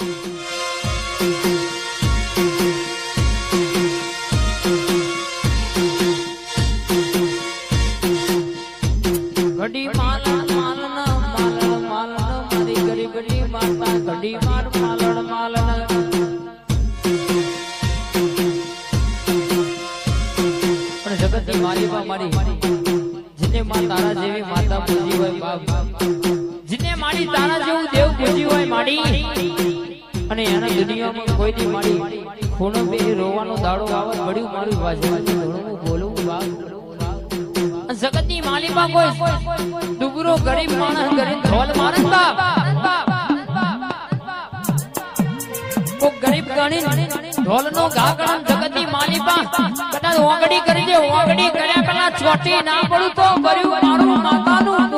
ઘડી માલણ માલણ માલણ માલણ મારી ગરીબ ઘડી માતા ઘડી માર માલણ માલણ પણ જગતની મારી બા મારી જીને માં તારા જેવી માતા પૂજી હોય બાપ જીને મારી તારા જેવું દેવ પૂજી હોય માડી અને એના દુનિયામાં કોઈ દી માડી ખૂણો બે રોવાનો દાડો આવત પડ્યું મારું વાજવાનું ધોળું બોલું બાપ જગતની માલિકા કોઈ દુબરો ગરીબ માણસ ગરીબ ધોલ માણસ બાપ કો ગરીબ ગણી ઢોલનો ઘા ગણ જગતની માલિકા કદાચ ઓગડી કરી દે ઓગડી કર્યા પેલા ચોટી ના પડું તો કર્યું મારું માતાનું